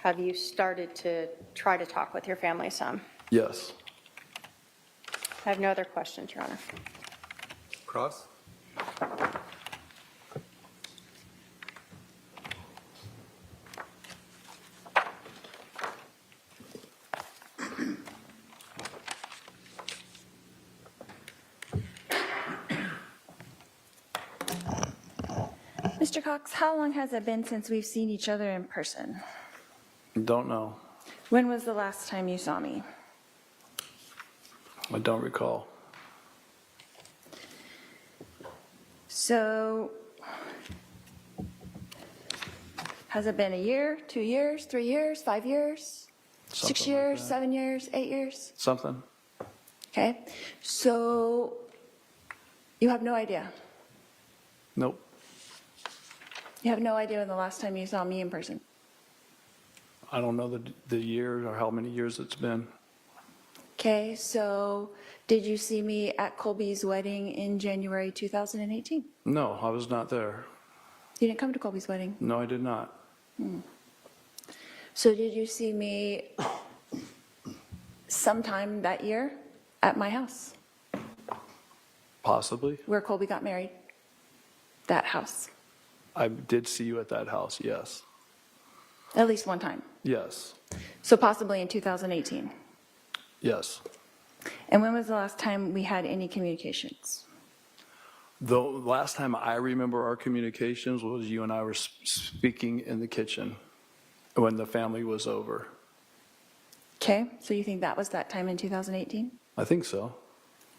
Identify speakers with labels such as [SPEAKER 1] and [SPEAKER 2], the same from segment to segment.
[SPEAKER 1] have you started to try to talk with your family some?
[SPEAKER 2] Yes.
[SPEAKER 1] I have no other questions, Your Honor.
[SPEAKER 3] Cross?
[SPEAKER 4] Mr. Cox, how long has it been since we've seen each other in person?
[SPEAKER 2] Don't know.
[SPEAKER 4] When was the last time you saw me?
[SPEAKER 2] I don't recall.
[SPEAKER 4] So, has it been a year, 2 years, 3 years, 5 years,
[SPEAKER 2] Something
[SPEAKER 4] 6
[SPEAKER 2] like
[SPEAKER 4] years,
[SPEAKER 2] that.
[SPEAKER 4] 7 years, 8 years?
[SPEAKER 2] Something?
[SPEAKER 4] Okay, so you have no idea?
[SPEAKER 2] Nope.
[SPEAKER 4] You have no idea when the last time you saw me in person?
[SPEAKER 2] I don't know the year or how many years it's been.
[SPEAKER 4] Okay, so did you see me at Colby's wedding in January 2018?
[SPEAKER 2] No, I was not there.
[SPEAKER 4] You didn't come to Colby's wedding.
[SPEAKER 2] No, I did not.
[SPEAKER 4] So did you see me sometime that year at my house
[SPEAKER 2] Possibly.
[SPEAKER 4] where Colby got married? That house.
[SPEAKER 2] I did see you at that house, yes.
[SPEAKER 4] At least one time.
[SPEAKER 2] Yes.
[SPEAKER 4] So possibly in 2018.
[SPEAKER 2] Yes.
[SPEAKER 4] And when was the last time we had any communications?
[SPEAKER 2] The last time I remember our communications was you and I were speaking in the kitchen when the family was over.
[SPEAKER 4] Okay, so you think that was that time in 2018?
[SPEAKER 2] I think so.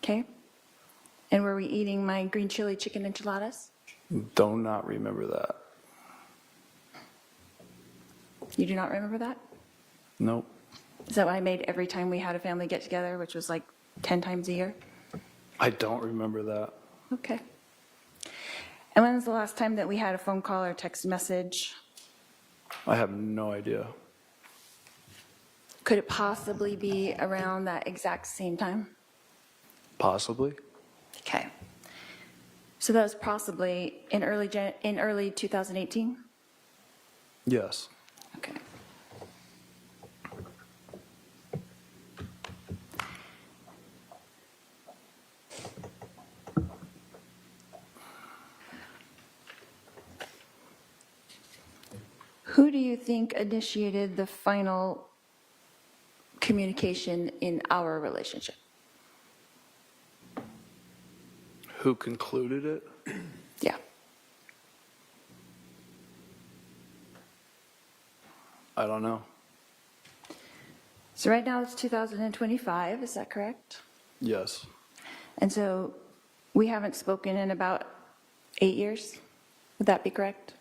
[SPEAKER 4] Okay. And were we eating my green chili chicken enchiladas?
[SPEAKER 2] Do not remember that.
[SPEAKER 4] You do not remember that?
[SPEAKER 2] Nope.
[SPEAKER 4] Is that what I made every time we had a family get together, which was like 10 times a year?
[SPEAKER 2] I don't remember that.
[SPEAKER 4] Okay. And when was the last time that we had a phone call or text message?
[SPEAKER 2] I have no idea.
[SPEAKER 4] Could it possibly be around that exact same time?
[SPEAKER 2] Possibly.
[SPEAKER 4] Okay. So that was possibly in early 2018?
[SPEAKER 2] Yes.
[SPEAKER 4] Okay. Who do you think initiated the final communication in our relationship?
[SPEAKER 2] Who concluded it?
[SPEAKER 4] Yeah.
[SPEAKER 2] I don't know.
[SPEAKER 4] So right now it's 2025, is that correct?
[SPEAKER 2] Yes.
[SPEAKER 4] And so we haven't spoken in about 8 years? Would that be correct?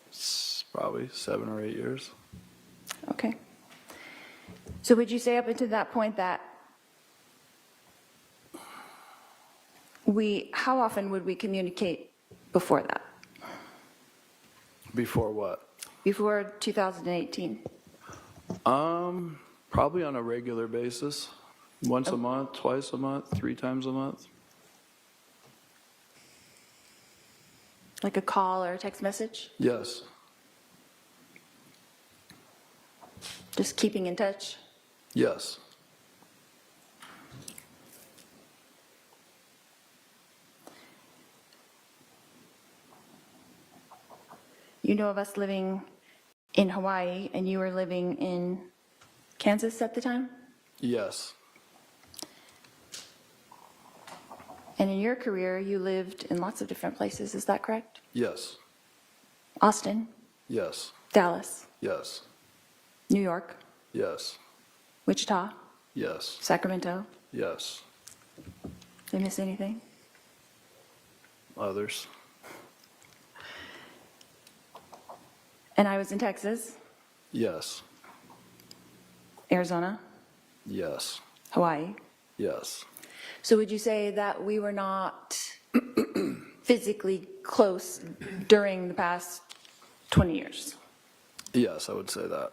[SPEAKER 2] It's probably 7 or 8 years.
[SPEAKER 4] Okay. So would you say up until that point that how often would we communicate before that?
[SPEAKER 2] Before what?
[SPEAKER 4] Before 2018?
[SPEAKER 2] Probably on a regular basis. Once a month, twice a month, 3 times a month.
[SPEAKER 4] Like a call or a text message?
[SPEAKER 2] Yes.
[SPEAKER 4] Just keeping in touch?
[SPEAKER 2] Yes.
[SPEAKER 4] You know of us living in Hawaii and you were living in Kansas at the time?
[SPEAKER 2] Yes.
[SPEAKER 4] And in your career, you lived in lots of different places, is that correct?
[SPEAKER 2] Yes.
[SPEAKER 4] Austin,
[SPEAKER 2] Yes.
[SPEAKER 4] Dallas,
[SPEAKER 2] Yes.
[SPEAKER 4] New York,
[SPEAKER 2] Yes.
[SPEAKER 4] Wichita,
[SPEAKER 2] Yes.
[SPEAKER 4] Sacramento.
[SPEAKER 2] Yes.
[SPEAKER 4] Did I miss anything?
[SPEAKER 2] Others.
[SPEAKER 4] And I was in Texas,
[SPEAKER 2] Yes.
[SPEAKER 4] Arizona,
[SPEAKER 2] Yes.
[SPEAKER 4] Hawaii.
[SPEAKER 2] Yes.
[SPEAKER 4] So would you say that we were not physically close during the past 20 years?
[SPEAKER 2] Yes, I would say that.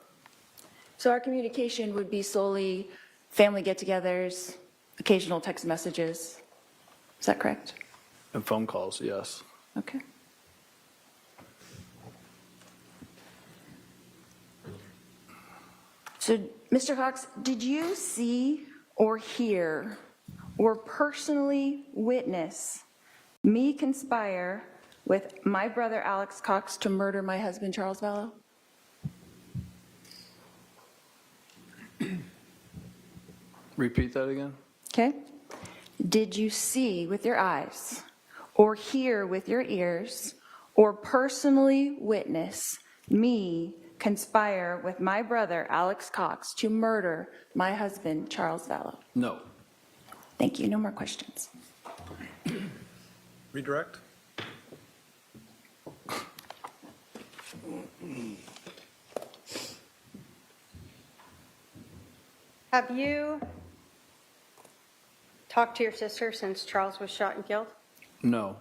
[SPEAKER 4] So our communication would be solely family get-togethers, occasional text messages. Is that correct?
[SPEAKER 2] And phone calls, yes.
[SPEAKER 4] Okay. So, Mr. Cox, did you see or hear or personally witness me conspire with my brother Alex Cox to murder my husband Charles Vallow?
[SPEAKER 2] Repeat that again?
[SPEAKER 4] Okay? Did you see with your eyes or hear with your ears or personally witness me conspire with my brother Alex Cox to murder my husband Charles Vallow?
[SPEAKER 2] No.
[SPEAKER 4] Thank you. No more questions.
[SPEAKER 3] Redirect?
[SPEAKER 1] Have you talked to your sister since Charles was shot and killed?
[SPEAKER 2] No.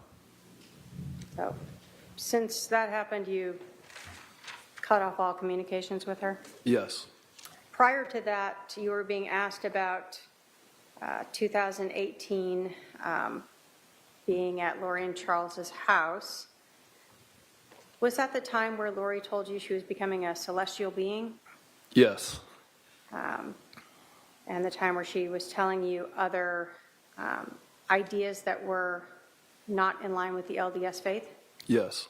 [SPEAKER 1] So, since that happened, you cut off all communications with her?
[SPEAKER 2] Yes.
[SPEAKER 1] Prior to that, you were being asked about 2018 being at Lori and Charles's house. Was that the time where Lori told you she was becoming a celestial being?
[SPEAKER 2] Yes.
[SPEAKER 1] And the time where she was telling you other ideas that were not in line with the LDS faith?
[SPEAKER 2] Yes.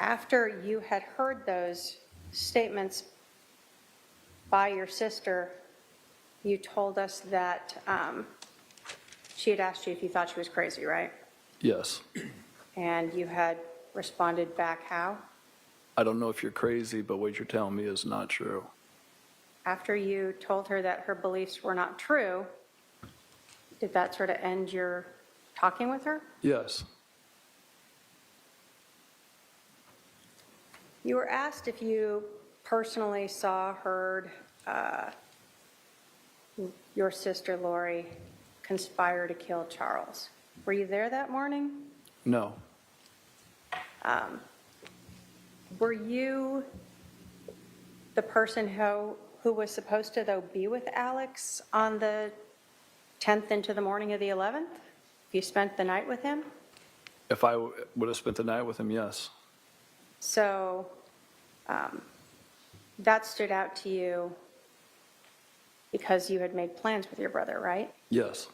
[SPEAKER 1] After you had heard those statements by your sister, you told us that she had asked you if you thought she was crazy, right?
[SPEAKER 2] Yes.
[SPEAKER 1] And you had responded back how?
[SPEAKER 2] I don't know if you're crazy, but what you're telling me is not true.
[SPEAKER 1] After you told her that her beliefs were not true, did that sort of end your talking with her?
[SPEAKER 2] Yes.
[SPEAKER 1] You were asked if you personally saw, heard your sister Lori conspire to kill Charles. Were you there that morning?
[SPEAKER 2] No.
[SPEAKER 1] Were you the person who was supposed to, though, be with Alex on the 10th into the morning of the 11th? You spent the night with him?
[SPEAKER 2] If I would have spent the night with him, yes.
[SPEAKER 1] So that stood out to you because you had made plans with your brother, right?
[SPEAKER 2] Yes.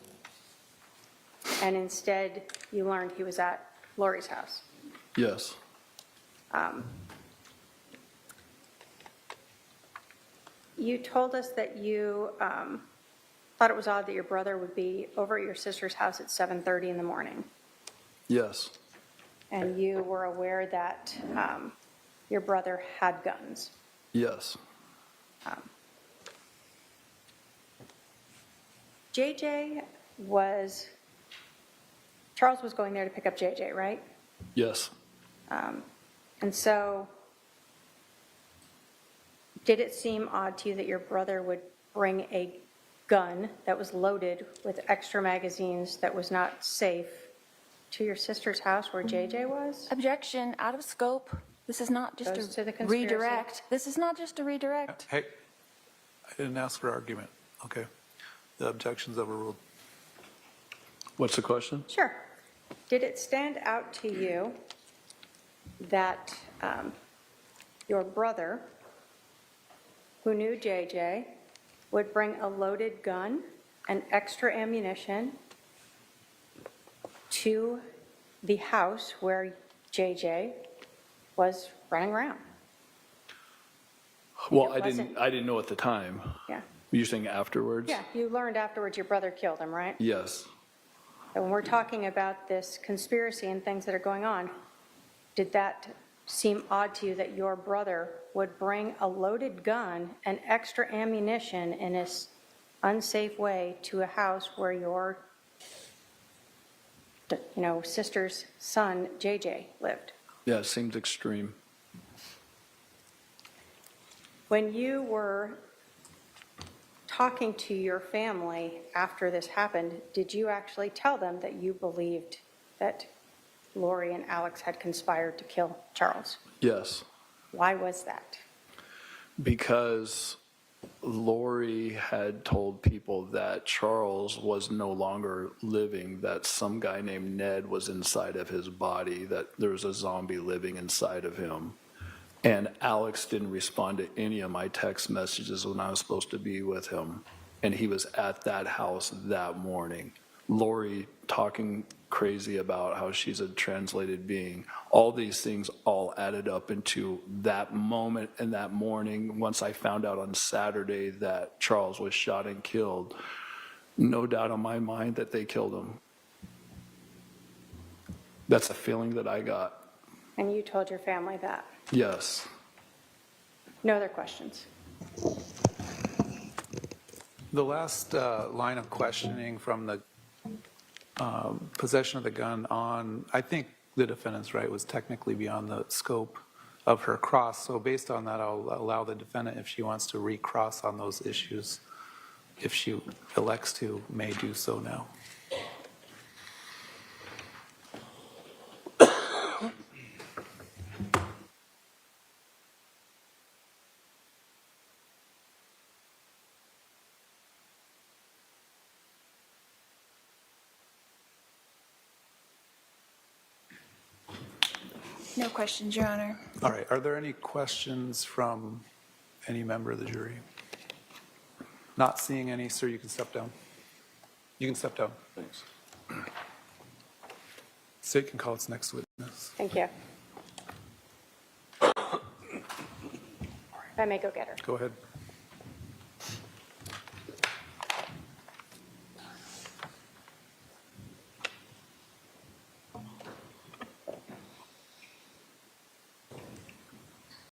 [SPEAKER 1] And instead, you learned he was at Lori's house.
[SPEAKER 2] Yes.
[SPEAKER 1] You told us that you thought it was odd that your brother would be over at your sister's house at 7:30 in the morning.
[SPEAKER 2] Yes.
[SPEAKER 1] And you were aware that your brother had guns.
[SPEAKER 2] Yes.
[SPEAKER 1] Charles was going there to pick up JJ, right?
[SPEAKER 2] Yes.
[SPEAKER 1] And so, did it seem odd to you that your brother would bring a gun that was loaded with extra magazines that was not safe to your sister's house where JJ was?
[SPEAKER 4] Objection, out of scope. This is not just
[SPEAKER 1] Goes to the
[SPEAKER 4] a
[SPEAKER 1] conspiracy.
[SPEAKER 4] redirect. This is not just a redirect.
[SPEAKER 3] Hey, I didn't ask for argument. Okay. The objection's overruled.
[SPEAKER 2] What's the question?
[SPEAKER 1] Sure. Did it stand out to you that your brother, who knew JJ, would bring a loaded gun and extra ammunition to the house where JJ was running around?
[SPEAKER 2] Well,
[SPEAKER 1] It
[SPEAKER 2] I didn't know at the time.
[SPEAKER 1] Yeah.
[SPEAKER 2] You're saying afterwards?
[SPEAKER 1] Yeah, you learned afterwards your brother killed him, right?
[SPEAKER 2] Yes.
[SPEAKER 1] And when we're talking about this conspiracy and things that are going on, did that seem odd to you that your brother would bring a loaded gun and extra ammunition in an unsafe way to a house where your sister's son, JJ, lived?
[SPEAKER 2] Yeah, it seems extreme.
[SPEAKER 1] When you were talking to your family after this happened, did you actually tell them that you believed that Lori and Alex had conspired to kill Charles?
[SPEAKER 2] Yes.
[SPEAKER 1] Why was that?
[SPEAKER 2] Because Lori had told people that Charles was no longer living, that some guy named Ned was inside of his body, that there was a zombie living inside of him. And Alex didn't respond to any of my text messages when I was supposed to be with him. And he was at that house that morning. Lori talking crazy about how she's a translated being. All these things all added up into that moment and that morning. Once I found out on Saturday that Charles was shot and killed, no doubt in my mind that they killed him. That's a feeling that I got.
[SPEAKER 1] And you told your family that?
[SPEAKER 2] Yes.
[SPEAKER 1] No other questions?
[SPEAKER 3] The last line of questioning from the possession of the gun on, I think the defendant's right, was technically beyond the scope of her cross. So based on that, I'll allow the defendant, if she wants to recross on those issues, if she elects to, may do so now.
[SPEAKER 4] No questions, Your Honor.
[SPEAKER 3] All right, are there any questions from any member of the jury? Not seeing any, sir, you can step down. You can step down.
[SPEAKER 2] Thanks.
[SPEAKER 3] State can call its next witness.
[SPEAKER 1] Thank you. If I may go get her.
[SPEAKER 3] Go ahead.